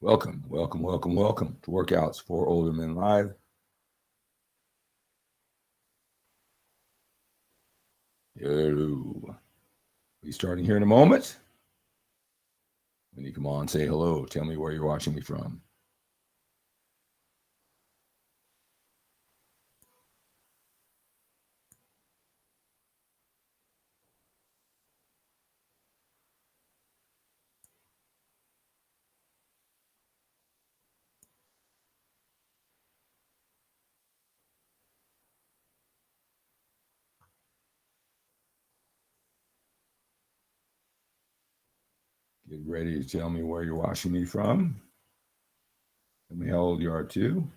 Welcome to Workouts for Older Men Live. Hello. We'll be starting here in a moment. When you come on, say hello. Tell me where you're watching me from. Get ready to tell me where you're watching me from. Tell me how old you are too.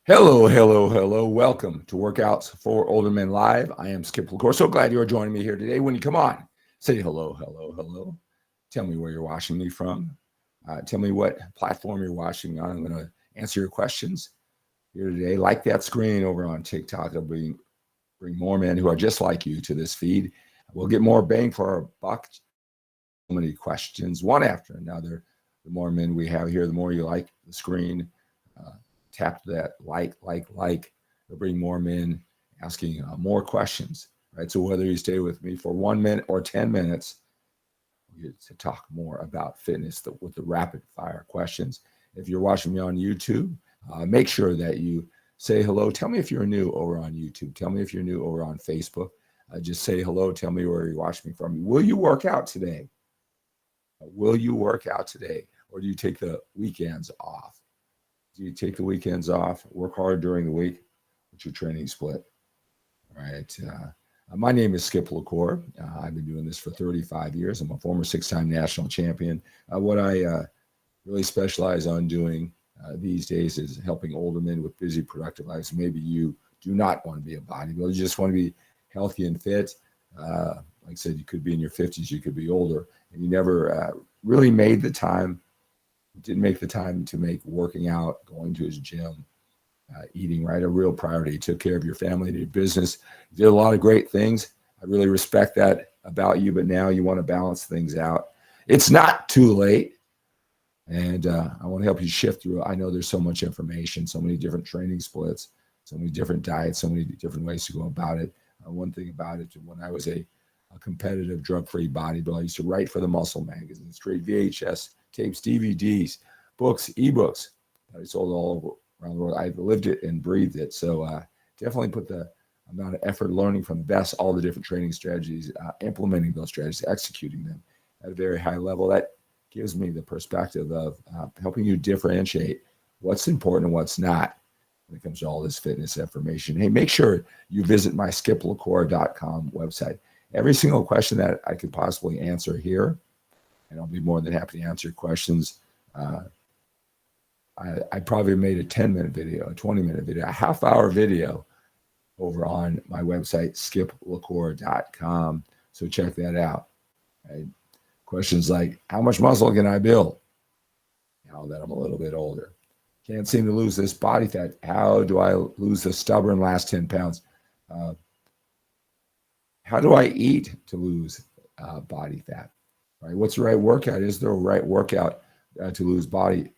Hello. Welcome to Workouts for Older Men Live. I am Skip LaCour. So glad you're joining me here today. When you come on, say hello. Tell me where you're watching me from. Tell me what platform you're watching on. I'm going to answer your questions here today. Like that screen over on TikTok. It'll bring more men who are just like you to this feed. We'll get more bang for our buck. So many questions, one after another. The more men we have here, the more you like the screen. Tap that like. It'll bring more men asking more questions, right? So whether you stay with me for 1 minute or 10 minutes, we get to talk more about fitness with the rapid fire questions. If you're watching me on YouTube, make sure that you say hello. Tell me if you're new over on YouTube. Tell me if you're new over on Facebook. Just say hello. Tell me where you're watching me from. Will you work out today? Will you work out today? Or do you take the weekends off? Do you take the weekends off? Work hard during the week? What's your training split? All right. My name is Skip LaCour. I've been doing this for 35 years. I'm a former 6-time national champion. What I really specialize on doing these days is helping older men with busy, productive lives. Maybe you do not want to be a bodybuilder. You just want to be healthy and fit. Like I said, you could be in your 50s, you could be older, and you never really made the time, didn't make the time to make working out, going to his gym, eating right a real priority. You took care of your family, your business, you did a lot of great things. I really respect that about you, but now you want to balance things out. It's not too late. And I want to help you shift through. I know there's so much information, so many different training splits, so many different diets, so many different ways to go about it. One thing about it, when I was a competitive drug-free bodybuilder, I used to write for the Muscle magazine, straight VHS tapes, DVDs, books, ebooks. I sold all over around the world. I lived it and breathed it. So definitely put the amount of effort learning from the best, all the different training strategies, implementing those strategies, executing them at a very high level. That gives me the perspective of helping you differentiate what's important and what's not when it comes to all this fitness information. Hey, make sure you visit my skiplacour.com website. Every single question that I could possibly answer here, and I'll be more than happy to answer questions. I probably made a 10-minute video, a 20-minute video, a half-hour video over on my website, skiplacour.com. So check that out. Right? Questions like, how much muscle can I build now that I'm a little bit older? Can't seem to lose this body fat. How do I lose the stubborn last 10 pounds? How do I eat to lose body fat? Right? What's the right workout? Is there a right workout to lose body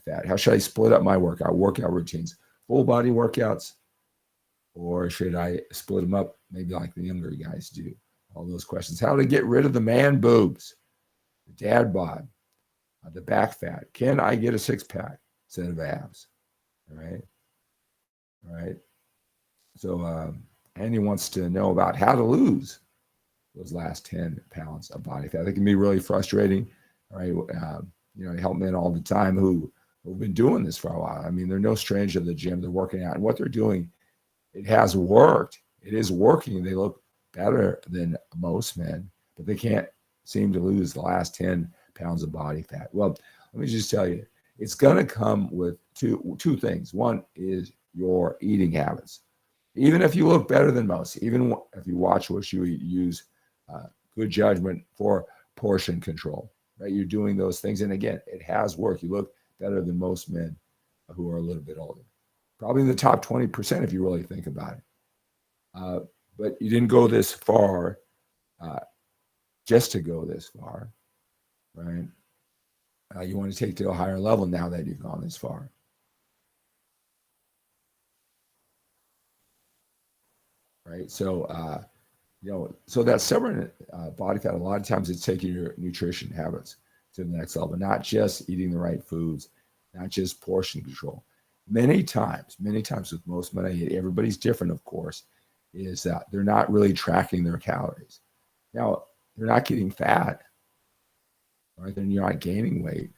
fat? How should I split up my workout routines? Full body workouts, or should I split them up maybe like the younger guys do? All those questions. How to get rid of the man boobs, the dad bod, the back fat. Can I get a six-pack instead of abs? All right. So Andy wants to know about how to lose those last 10 pounds of body fat. It can be really frustrating. All right. I help men all the time who've been doing this for a while. I mean, they're no stranger to the gym. They're working out, and what they're doing, it has worked. It is working. They look better than most men, but they can't seem to lose the last 10 pounds of body fat. Well, let me just tell you, it's going to come with two things. One is your eating habits. Even if you look better than most, even if you watch what you eat, use good judgment for portion control, right? You're doing those things. And again, it has worked. You look better than most men who are a little bit older. Probably in the top 20% if you really think about it. But you didn't go this far just to go this far, right? You want to take to a higher level now that you've gone this far. Right. So, so that stubborn body fat, a lot of times it's taking your nutrition habits to the next level, not just eating the right foods, not just portion control. Many times with most men, everybody's different, of course, is that they're not really tracking their calories. Now, they're not getting fat, right? Then you're not gaining weight.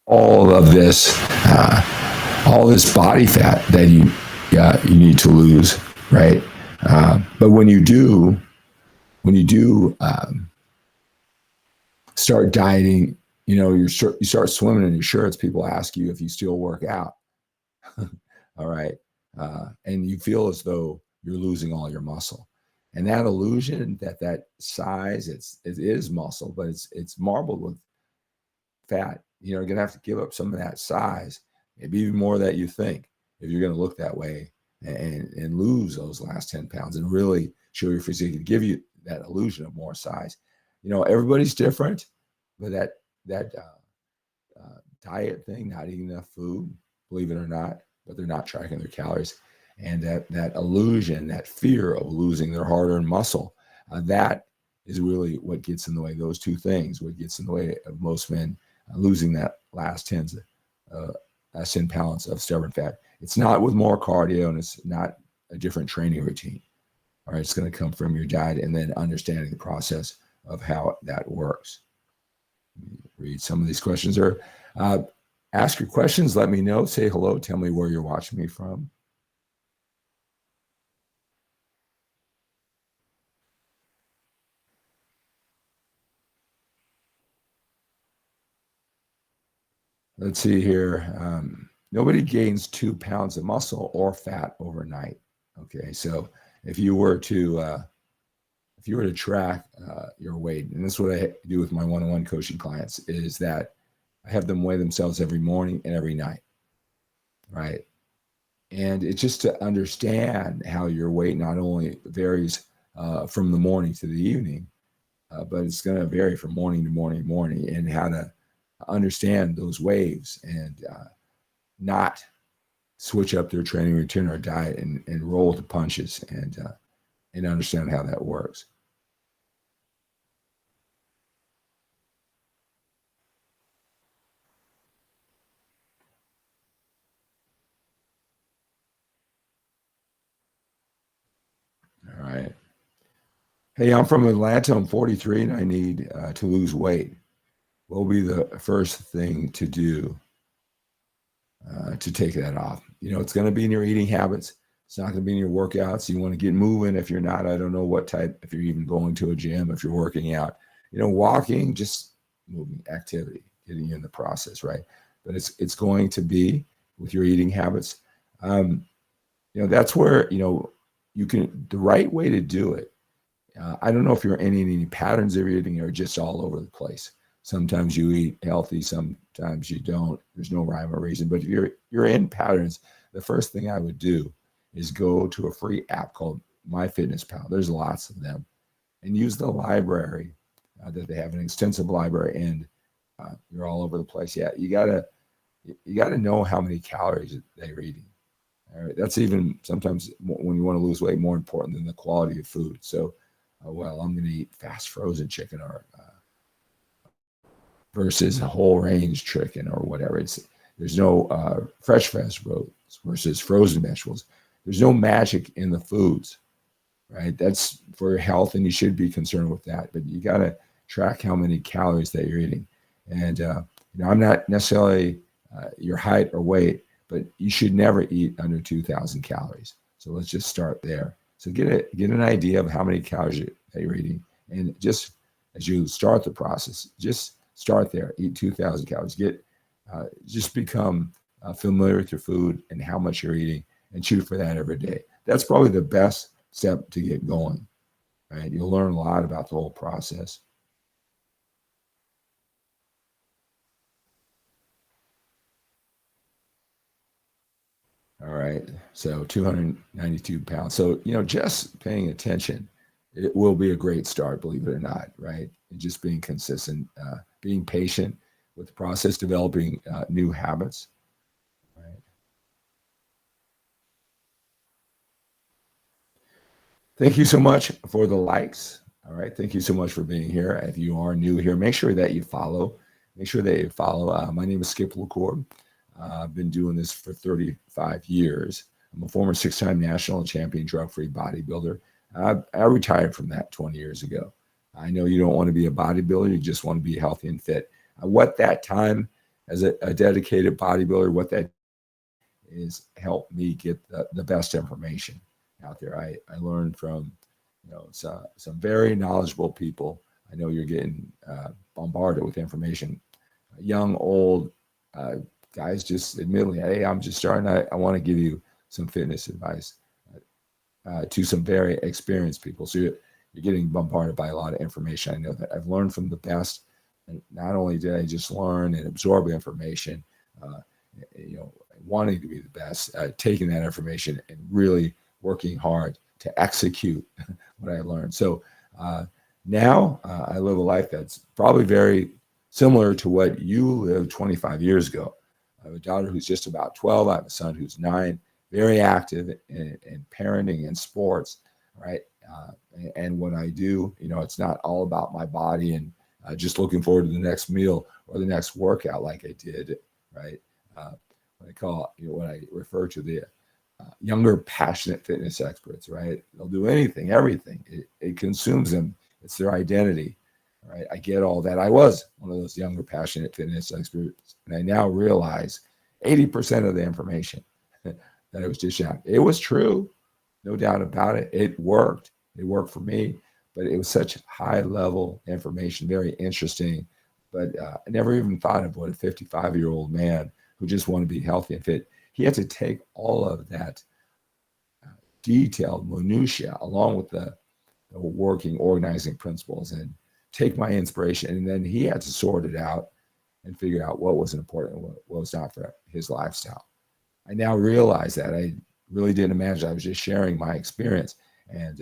All of this, all this body fat that you need to lose, right? But when you do start dieting, you start swimming in your shirts. People ask you if you still work out. All right, and you feel as though you're losing all your muscle, and that illusion that size it is muscle, but it's marbled with fat. You're going to have to give up some of that size, maybe even more that you think, if you're going to look that way and lose those last 10 pounds and really show your physique and give you that illusion of more size. Everybody's different, but that diet thing, not eating enough food, believe it or not, but they're not tracking their calories, and that illusion, that fear of losing their hard-earned muscle, that is really what gets in the way. Those two things, what gets in the way of most men losing that last 10 pounds of stubborn fat. It's not with more cardio, and it's not a different training routine. All right, it's going to come from your diet and then understanding the process of how that works. Read some of these questions, or ask your questions. Let me know. Say hello. Tell me where you're watching me from. Let's see here. Nobody gains 2 pounds of muscle or fat overnight. Okay, so if you were to track your weight, and this is what I do with my one-on-one coaching clients, is that I have them weigh themselves every morning and every night, right? And it's just to understand how your weight not only varies from the morning to the evening, but it's going to vary from morning to morning, and how to understand those waves and not switch up their training routine or diet and roll with the punches and understand how that works. All right. Hey, I'm from Atlanta. I'm 43 and I need to lose weight. What will be the first thing to do to take that off? It's going to be in your eating habits. It's not going to be in your workouts. You want to get moving. If you're not, I don't know what type, if you're even going to a gym, if you're working out, walking, just moving activity, getting you in the process, right? But it's going to be with your eating habits. Um, that's where, you can, the right way to do it. I don't know if you're in any patterns of eating or just all over the place. Sometimes you eat healthy, sometimes you don't. There's no rhyme or reason. But if you're in patterns, the first thing I would do is go to a free app called MyFitnessPal. There's lots of them, and use the library that they have, an extensive library, and you're all over the place. Yeah, you gotta know how many calories they're eating. All right, that's even sometimes when you want to lose weight more important than the quality of food. So, well, I'm going to eat fast frozen chicken or versus whole range chicken or whatever. There's no fresh vegetables versus frozen vegetables. There's no magic in the foods, right? That's for your health, and you should be concerned with that. But you got to track how many calories that you're eating. And I'm not necessarily your height or weight, but you should never eat under 2,000 calories. So let's just start there. So get an idea of how many calories that you're eating, and just as you start the process, just start there. Eat 2,000 calories. Just become familiar with your food and how much you're eating, and shoot for that every day. That's probably the best step to get going. Right? You'll learn a lot about the whole process. All right. So 292 pounds. So, just paying attention, it will be a great start, believe it or not, right? And just being consistent, being patient with the process, developing new habits, right? Thank you so much for the likes. All right. Thank you so much for being here. If you are new here, make sure that you follow. Make sure that you follow. My name is Skip LaCour. I've been doing this for 35 years. I'm a former 6-time national champion drug-free bodybuilder. I retired from that 20 years ago. I know you don't want to be a bodybuilder. You just want to be healthy and fit. What that time as a dedicated bodybuilder, what that is helped me get the best information out there. I learned from some very knowledgeable people. I know you're getting bombarded with information. Young, old, guys, just admittedly, hey, I'm just starting. I want to give you some fitness advice to some very experienced people. So you're getting bombarded by a lot of information. I know that I've learned from the best. And not only did I just learn and absorb information, wanting to be the best, taking that information and really working hard to execute what I learned. So now I live a life that's probably very similar to what you lived 25 years ago. I have a daughter who's just about 12. I have a son who's 9, very active in parenting and sports, right? And what I do, it's not all about my body and just looking forward to the next meal or the next workout like I did, right? What I refer to the younger, passionate fitness experts, right? They'll do anything, everything. It consumes them. It's their identity, right? I get all that. I was one of those younger, passionate fitness experts, and I now realize 80% of the information that I was dishing out, it was true, no doubt about it. It worked. It worked for me, but it was such high-level information, very interesting. But I never even thought of what a 55-year-old man who just wanted to be healthy and fit, he had to take all of that detailed minutia along with the working, organizing principles and take my inspiration. And then he had to sort it out and figure out what was important and what was not for his lifestyle. I now realize that I really didn't imagine. I was just sharing my experience and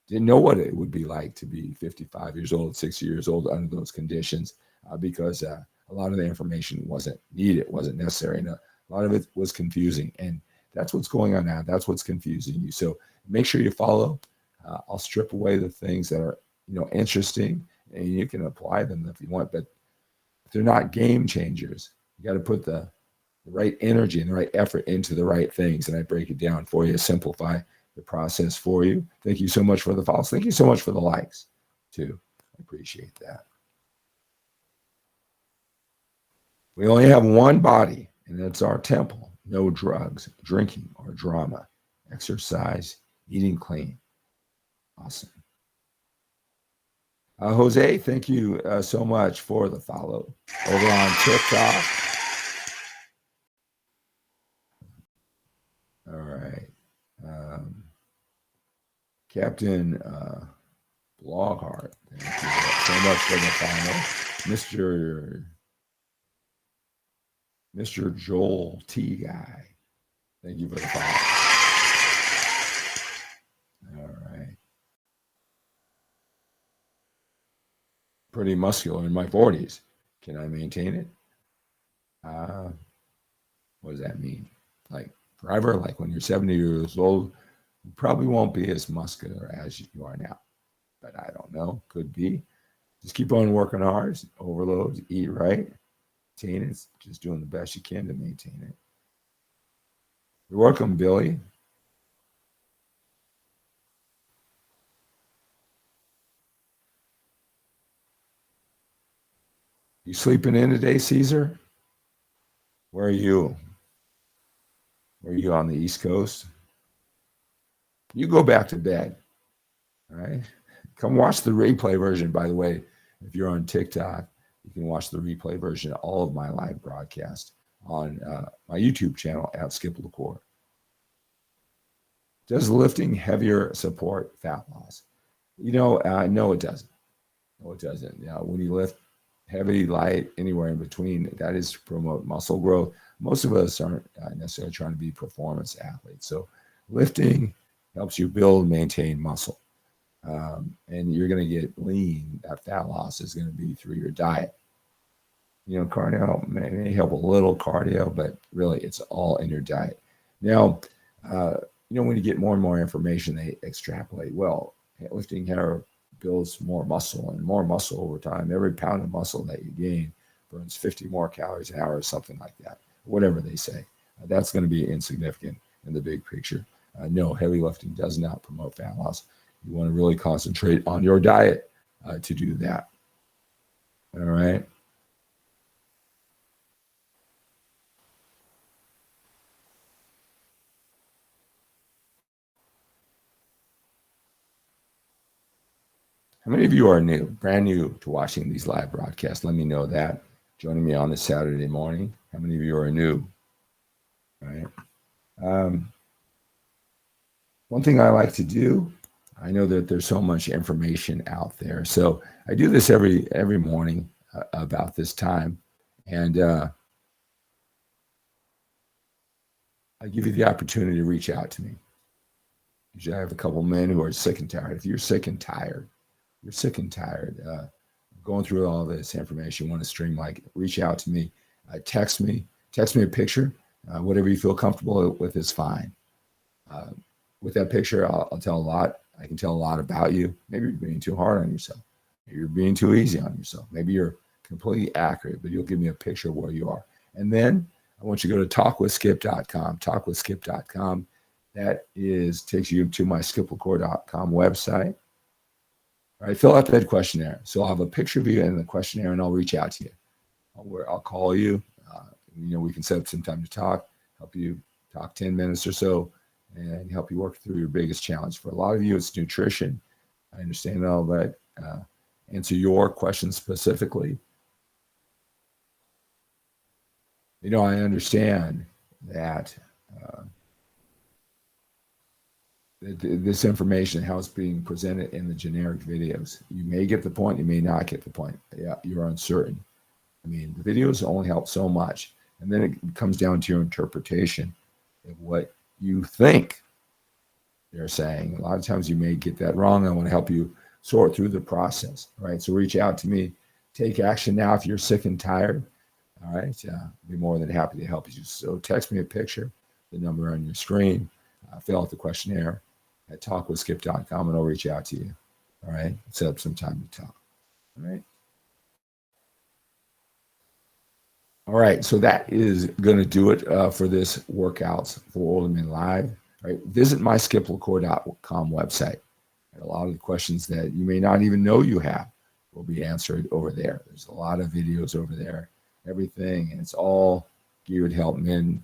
didn't know what it would be like to be 55 years old, 60 years old under those conditions because a lot of the information wasn't needed, wasn't necessary. And a lot of it was confusing. And that's what's going on now. That's what's confusing you. So make sure you follow. I'll strip away the things that are, interesting, and you can apply them if you want. But if they're not game changers, you got to put the right energy and the right effort into the right things. And I break it down for you, simplify the process for you. Thank you so much for the follows. Thank you so much for the likes, too. I appreciate that. We only have one body, and that's our temple. No drugs, drinking, or drama. exercise, eating clean. Awesome. Jose, thank you so much for the follow over on TikTok. All right. Captain Bloghart, thank you so much for the follow. Mr. Joel T. Guy, thank you for the follow. All right. Pretty muscular in my 40s. Can I maintain it? What does that mean? Like forever? Like when you're 70 years old, you probably won't be as muscular as you are now. But I don't know. Could be. Just keep on working hard, overload, eat right, maintain it. Just doing the best you can to maintain it. You're welcome, Billy. You sleeping in today, Caesar? Where are you? Where are you on the East Coast? You go back to bed. All right. Come watch the replay version, by the way. If you're on TikTok, you can watch the replay version of all of my live broadcasts on my YouTube channel at Skip LaCour. Does lifting heavier support fat loss? No, it doesn't. No, it doesn't. When you lift heavy, light, anywhere in between, that is to promote muscle growth. Most of us aren't necessarily trying to be performance athletes. So lifting helps you build, maintain muscle. And you're going to get lean. That fat loss is going to be through your diet. Cardio may help a little cardio, but really it's all in your diet. Now, when you get more and more information, they extrapolate. Well, lifting heavier builds more muscle, and more muscle over time. Every pound of muscle that you gain burns 50 more calories an hour or something like that, whatever they say. That's going to be insignificant in the big picture. No, heavy lifting does not promote fat loss. You want to really concentrate on your diet to do that. All right. How many of you are brand new to watching these live broadcasts? Let me know that. Joining me on this Saturday morning. How many of you are new? All right. One thing I like to do, I know that there's so much information out there. So I do this every morning about this time. And I give you the opportunity to reach out to me. Usually I have a couple of men who are sick and tired. If you're sick and tired, going through all this information, want to stream, reach out to me, text me a picture, whatever you feel comfortable with is fine. With that picture, I'll tell a lot. I can tell a lot about you. Maybe you're being too hard on yourself. Maybe you're being too easy on yourself. Maybe you're completely accurate, but you'll give me a picture of where you are. And then I want you to go to talkwithskip.com, talkwithskip.com. That takes you to my skiplacour.com website. All right, fill out that questionnaire. So I'll have a picture of you in the questionnaire, and I'll reach out to you. I'll call you. We can set up some time to talk, help you talk 10 minutes or so, and help you work through your biggest challenge. For a lot of you, it's nutrition. I understand all that. Answer your questions specifically. I understand that this information, how it's being presented in the generic videos. You may get the point, you may not get the point. Yeah, you're uncertain. The videos only help so much. And then it comes down to your interpretation of what you think they're saying. A lot of times you may get that wrong. I want to help you sort through the process. All right, so reach out to me. Take action now if you're sick and tired. All right, I'll be more than happy to help you. So text me a picture, the number on your screen, fill out the questionnaire at talkwithskip.com, and I'll reach out to you. All right, set up some time to talk. All right. All right, so that is going to do it for this Workouts for Older Men Live. All right, visit my skiplacour.com website. A lot of the questions that you may not even know you have will be answered over there. There's a lot of videos over there, everything, and it's all geared to help men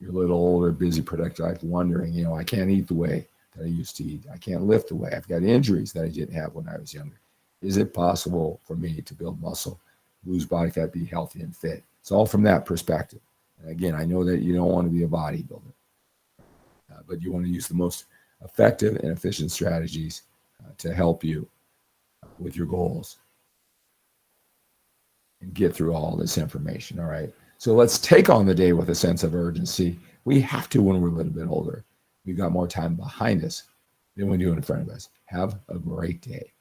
You're a little older, busy, productive life, wondering, I can't eat the way that I used to eat. I can't lift the way. I've got injuries that I didn't have when I was younger. Is it possible for me to build muscle, lose body fat, be healthy and fit? It's all from that perspective. And again, I know that you don't want to be a bodybuilder, but you want to use the most effective and efficient strategies to help you with your goals and get through all this information. All right. So let's take on the day with a sense of urgency. We have to when we're a little bit older. We've got more time behind us than we do in front of us. Have a great day.